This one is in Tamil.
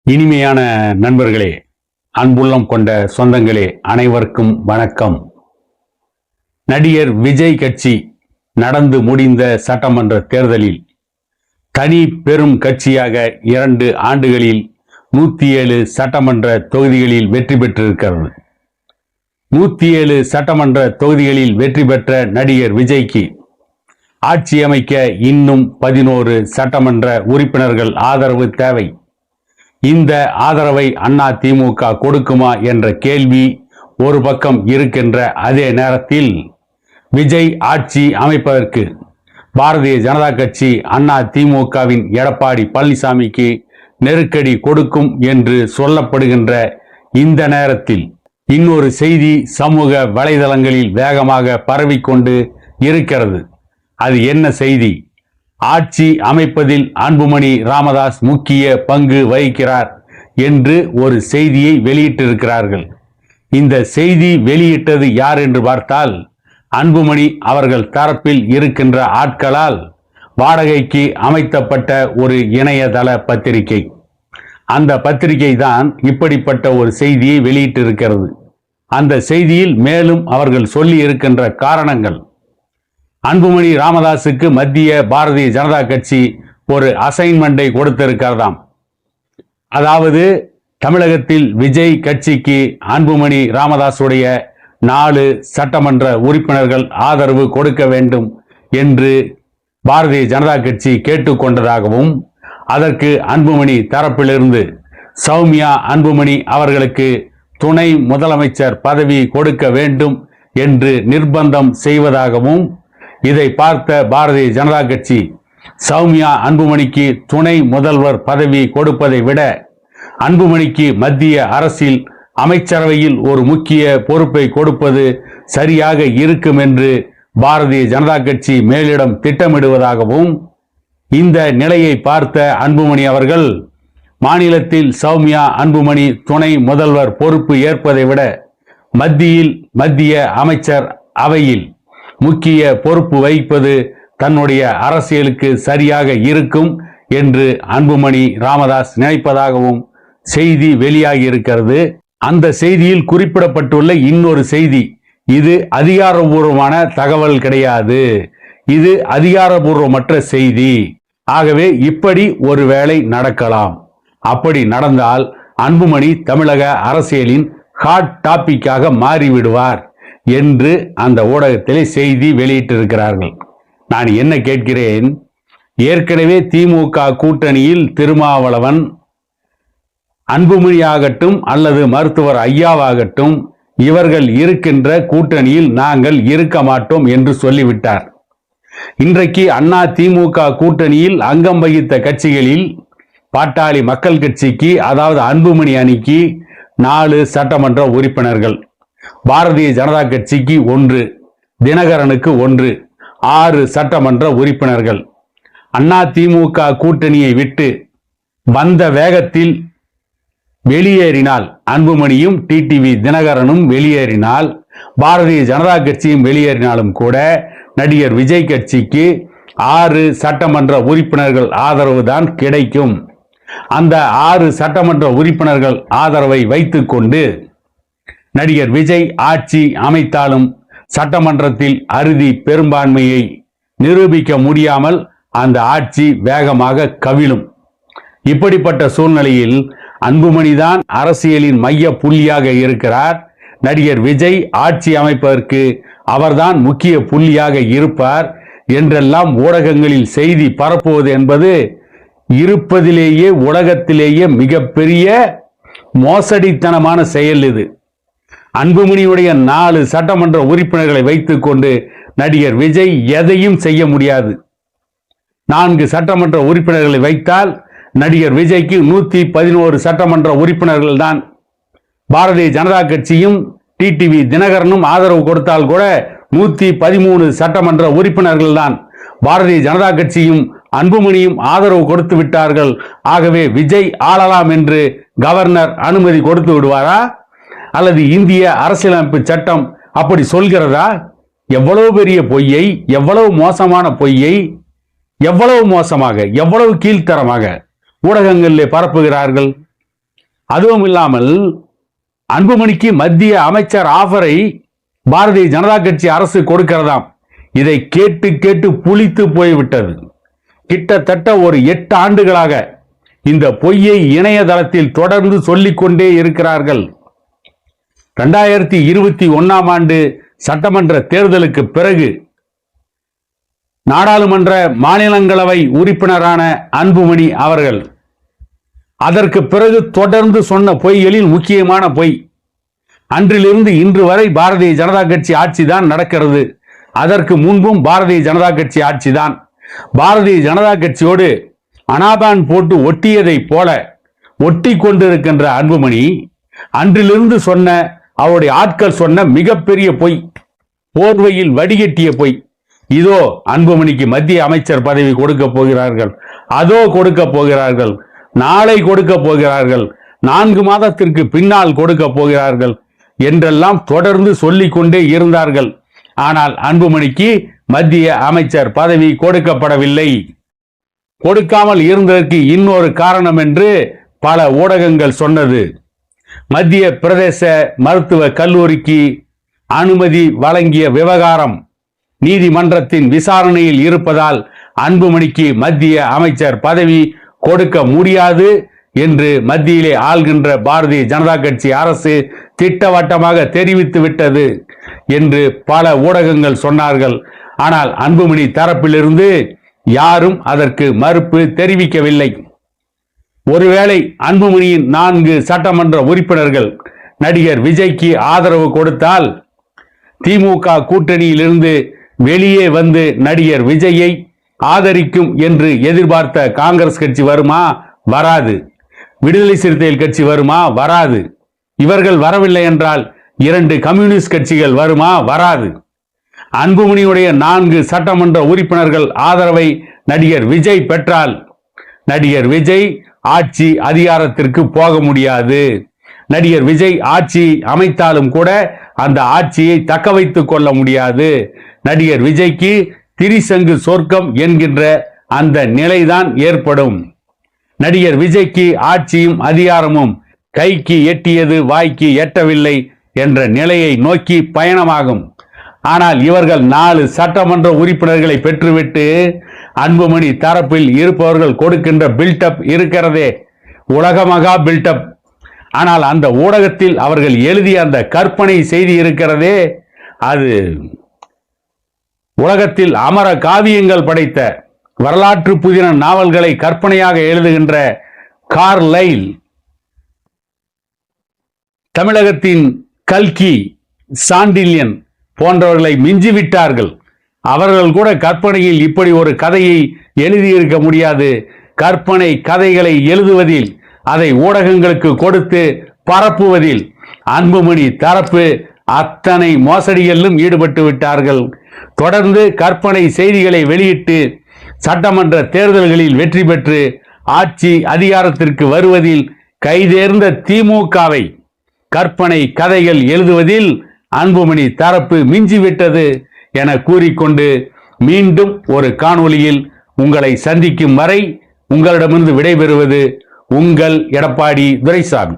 இனிமையான நண்பர்களே, அன்புள்ளம் கொண்ட சொந்தங்களே, அனைவருக்கும் வணக்கம். நடிகர் விஜய் கட்சி நடந்து முடிந்த சட்டமன்ற தேர்தலில் தனி பெரும் கட்சியாக 2 ஆண்டுகளில் 107 சட்டமன்ற தொகுதிகளில் வெற்றி பெற்றிருக்கிறது. 107 சட்டமன்ற தொகுதிகளில் வெற்றி பெற்ற நடிகர் விஜய்க்கு ஆட்சி அமைக்க இன்னும் 11 சட்டமன்ற உறுப்பினர்கள் ஆதரவு தேவை. இந்த ஆதரவை அதிமுக கொடுக்குமா என்ற கேள்வி ஒரு பக்கம் இருக்கின்ற அதே நேரத்தில், விஜய் ஆட்சி அமைப்பதற்கு பாரதிய ஜனதா கட்சி அதிமுகவின் எடப்பாடி பழனிசாமிக்கு நெருக்கடி கொடுக்கும் என்று சொல்லப்படுகின்ற இந்த நேரத்தில் இன்னொரு செய்தி சமூக வலைதளங்களில் வேகமாக பரவிக்கொண்டு இருக்கிறது. அது என்ன செய்தி? ஆட்சி அமைப்பதில் அன்புமணி ராமதாஸ் முக்கிய பங்கு வகிக்கிறார் என்று ஒரு செய்தியை வெளியிட்டிருக்கிறார்கள். இந்த செய்தி வெளியிட்டது யார் என்று பார்த்தால், அன்புமணி அவர்கள் தரப்பில் இருக்கின்ற ஆட்களால் வாடகைக்கு அமைக்கப்பட்ட ஒரு இணையதள பத்திரிகை. அந்த பத்திரிகை தான் இப்படிப்பட்ட ஒரு செய்தியை வெளியிட்டிருக்கிறது. அந்த செய்தியில் மேலும் அவர்கள் சொல்லி இருக்கின்ற காரணங்கள், அன்புமணி ராமதாஸுக்கு மத்திய பாரதிய ஜனதா கட்சி ஒரு அசைன்மெண்டை கொடுத்திருக்கிறதாம். அதாவது, தமிழகத்தில் விஜய் கட்சிக்கு அன்புமணி ராமதாஸுடைய 4 சட்டமன்ற உறுப்பினர்கள் ஆதரவு கொடுக்க வேண்டும் என்று பாரதிய ஜனதா கட்சி கேட்டுக்கொண்டதாகவும், அதற்கு அன்புமணி தரப்பிலிருந்து சௌமியா அன்புமணி அவர்களுக்கு துணை முதலமைச்சர் பதவி கொடுக்க வேண்டும் என்று நிர்பந்தம் செய்வதாகவும், இதை பார்த்த பாரதிய ஜனதா கட்சி சௌமியா அன்புமணிக்கு துணை முதல்வர் பதவி கொடுப்பதை விட அன்புமணிக்கு மத்திய அரசில் அமைச்சரவையில் ஒரு முக்கிய பொறுப்பை கொடுப்பது சரியாக இருக்கும் என்று பாரதிய ஜனதா கட்சி மேலிடம் திட்டமிடுவதாகவும், இந்த நிலையை பார்த்த அன்புமணி அவர்கள் மாநிலத்தில் சௌமியா அன்புமணி துணை முதல்வர் பொறுப்பு ஏற்பதை விட மத்திய அமைச்சர் அவையில் முக்கிய பொறுப்பு வகிப்பது தன்னுடைய அரசியலுக்கு சரியாக இருக்கும் என்று அன்புமணி ராமதாஸ் நினைப்பதாகவும் செய்தி வெளியாகி இருக்கிறது. அந்த செய்தியில் குறிப்பிடப்பட்டுள்ள இன்னொரு செய்தி, இது அதிகாரபூர்வமான தகவல் கிடையாது, இது அதிகாரபூர்வமற்ற செய்தி. ஆகவே இப்படி ஒருவேளை நடக்கலாம். அப்படி நடந்தால் அன்புமணி தமிழக அரசியலின் ஹாட் டாபிக்காக மாறிவிடுவார் என்று அந்த ஊடகத்திலே செய்தி வெளியிட்டிருக்கிறார்கள். நான் என்ன கேட்கிறேன், ஏற்கனவே திமுக கூட்டணியில் திருமாவளவன் அன்புமணியாகட்டும் அல்லது மருத்துவர் ஐயாவாகட்டும் இவர்கள் இருக்கின்ற கூட்டணியில் நாங்கள் இருக்க மாட்டோம் என்று சொல்லிவிட்டார். இன்றைக்கு அதிமுக கூட்டணியில் அங்கம் வகித்த கட்சிகளில் பாட்டாளி மக்கள் கட்சிக்கு, அதாவது அன்புமணி அணிக்கு 4 சட்டமன்ற உறுப்பினர்கள், பாரதிய ஜனதா கட்சிக்கு 1, தினகரனுக்கு 1, 6 சட்டமன்ற உறுப்பினர்கள். அதிமுக கூட்டணியை விட்டு வந்த வேகத்தில் வெளியேறினால், அன்புமணியும் டிடிவி தினகரனும் வெளியேறினால், பாரதிய ஜனதா கட்சியும் வெளியேறினாலும் கூட நடிகர் விஜய் கட்சிக்கு 6 சட்டமன்ற உறுப்பினர்கள் ஆதரவு தான் கிடைக்கும். அந்த 6 சட்டமன்ற உறுப்பினர்கள் ஆதரவை வைத்துக்கொண்டு நடிகர் விஜய் ஆட்சி அமைத்தாலும் சட்டமன்றத்தில் அறுதி பெரும்பான்மையை நிரூபிக்க முடியாமல் அந்த ஆட்சி வேகமாக கவிழும். இப்படிப்பட்ட சூழ்நிலையில் அன்புமணிதான் அரசியலின் மைய புள்ளியாக இருக்கிறார். நடிகர் விஜய் ஆட்சி அமைப்பதற்கு அவர்தான் முக்கிய புள்ளியாக இருப்பார் என்றெல்லாம் ஊடகங்களில் செய்தி பரப்புவது என்பது இருப்பதிலேயே உலகத்திலேயே மிகப்பெரிய மோசடித்தனமான செயல். இது அன்புமணியுடைய 4 சட்டமன்ற உறுப்பினர்களை வைத்துக் கொண்டு நடிகர் விஜய் எதையும் செய்ய முடியாது. 4 சட்டமன்ற உறுப்பினர்களை வைத்தால் நடிகர் விஜய்க்கு 111 சட்டமன்ற உறுப்பினர்கள் தான். பாரதிய ஜனதா கட்சியும் டிடிவி தினகரனும் ஆதரவு கொடுத்தால் கூட 113 சட்டமன்ற உறுப்பினர்கள் தான். பாரதிய ஜனதா கட்சியும் அன்புமணியும் ஆதரவு கொடுத்து விட்டார்கள். ஆகவே விஜய் ஆளலாம் என்று கவர்னர் அனுமதி கொடுத்து விடுவாரா? அல்லது இந்திய அரசியலமைப்பு சட்டம் அப்படி சொல்கிறதா? எவ்வளவு பெரிய பொய்யை, எவ்வளவு மோசமான பொய்யை, எவ்வளவு மோசமாக, எவ்வளவு கீழ்த்தரமாக ஊடகங்களிலே பரப்புகிறார்கள். அதுவும் இல்லாமல் அன்புமணிக்கு மத்திய அமைச்சர் ஆஃபரை பாரதிய ஜனதா கட்சி அரசு கொடுக்கிறதாம். இதை கேட்டு கேட்டு புளித்து போய்விட்டது. கிட்டத்தட்ட ஒரு 8 ஆண்டுகளாக இந்த பொய்யை இணையதளத்தில் தொடர்ந்து சொல்லிக்கொண்டே இருக்கிறார்கள். 2021 ஆண்டு சட்டமன்ற தேர்தலுக்கு பிறகு நாடாளுமன்ற மாநிலங்களவை உறுப்பினரான அன்புமணி அவர்கள் அதற்கு பிறகு தொடர்ந்து சொன்ன பொய்களில் முக்கியமான பொய், அன்றிலிருந்து இன்று வரை பாரதிய ஜனதா கட்சி ஆட்சிதான் நடக்கிறது, அதற்கு முன்பும் பாரதிய ஜனதா கட்சி ஆட்சிதான், பாரதிய ஜனதா கட்சியோடு அனாபான் போட்டு ஒட்டியதை போல ஒட்டி கொண்டிருக்கின்ற அன்புமணி அன்றிலிருந்து சொன்ன அவருடைய ஆட்கள் சொன்ன மிகப்பெரிய பொய், போர்வையில் வடிகட்டிய பொய். இதோ அன்புமணிக்கு மத்திய அமைச்சர் பதவி கொடுக்க போகிறார்கள், அதோ கொடுக்க போகிறார்கள், நாளை கொடுக்க போகிறார்கள், 4 மாதத்திற்கு பின்னால் கொடுக்க போகிறார்கள் என்றெல்லாம் தொடர்ந்து சொல்லிக் கொண்டே இருந்தார்கள். ஆனால் அன்புமணிக்கு மத்திய அமைச்சர் பதவி கொடுக்கப்படவில்லை. கொடுக்காமல் இருந்ததற்கு இன்னொரு காரணம் என்று பல ஊடகங்கள் சொன்னது. மத்திய பிரதேச மருத்துவ கல்லூரிக்கு அனுமதி வழங்கிய விவகாரம் நீதிமன்றத்தின் விசாரணையில் இருப்பதால் அன்புமணிக்கு மத்திய அமைச்சர் பதவி கொடுக்க முடியாது என்று மத்தியிலே ஆள்கின்ற பாரதிய ஜனதா கட்சி அரசு திட்டவட்டமாக தெரிவித்து விட்டது என்று பல ஊடகங்கள் சொன்னார்கள். ஆனால் அன்புமணி தரப்பிலிருந்து யாரும் அதற்கு மறுப்பு தெரிவிக்கவில்லை. ஒருவேளை அன்புமணியின் 4 சட்டமன்ற உறுப்பினர்கள் நடிகர் விஜய்க்கு ஆதரவு கொடுத்தால் திமுக கூட்டணியிலிருந்து வெளியே வந்து நடிகர் விஜயை ஆதரிக்கும் என்று எதிர்பார்த்த காங்கிரஸ் கட்சி வருமா? வராது. விடுதலை சிறுத்தைகள் கட்சி வருமா? வராது. இவர்கள் வரவில்லை என்றால் 2 கம்யூனிஸ்ட் கட்சிகள் வருமா? வராது. அன்புமணியுடைய 4 சட்டமன்ற உறுப்பினர்கள் ஆதரவை நடிகர் விஜய் பெற்றால் நடிகர் விஜய் ஆட்சி அதிகாரத்திற்கு போக முடியாது. நடிகர் விஜய் ஆட்சி அமைத்தாலும் கூட அந்த ஆட்சியை தக்க வைத்துக் கொள்ள முடியாது. நடிகர் விஜய்க்கு திரிசங்கு சொர்க்கம் என்கின்ற அந்த நிலைதான் ஏற்படும். நடிகர் விஜய்க்கு ஆட்சியும் அதிகாரமும் கைக்கு எட்டியது வாய்க்கு எட்டவில்லை என்ற நிலையை நோக்கி பயணமாகும். ஆனால் இவர்கள் 4 சட்டமன்ற உறுப்பினர்களை பெற்றுவிட்டு அன்புமணி தரப்பில் இருப்பவர்கள் கொடுக்கின்ற பில்டப் இருக்கிறதே, உலகமகா பில்டப். ஆனால் அந்த ஊடகத்தில் அவர்கள் எழுதிய அந்த கற்பனை செய்தி இருக்கிறதே, அது உலகத்தில் அமர காவியங்கள் படைத்த வரலாற்று புதின நாவல்களை கற்பனையாக எழுதுகின்ற கார்லைல், தமிழகத்தின் கல்கி, சாண்டில்யன் போன்றவர்களை மிஞ்சிவிட்டார்கள். அவர்கள் கூட கற்பனையில் இப்படி ஒரு கதையை எழுதியிருக்க முடியாது. கற்பனை கதைகளை எழுதுவதில், அதை ஊடகங்களுக்கு கொடுத்து பரப்புவதில் அன்புமணி தரப்பு அத்தனை மோசடிகளிலும் ஈடுபட்டு விட்டார்கள். தொடர்ந்து கற்பனை செய்திகளை வெளியிட்டு சட்டமன்ற தேர்தல்களில் வெற்றி பெற்று ஆட்சி அதிகாரத்திற்கு வருவதில் கைதேர்ந்த திமுகவை கற்பனை கதைகள் எழுதுவதில் அன்புமணி தரப்பு மிஞ்சிவிட்டது என கூறிக்கொண்டு மீண்டும் ஒரு காணொளியில் உங்களை சந்திக்கும் வரை உங்களிடமிருந்து விடைபெறுவது உங்கள் எடப்பாடி துரைசாமி.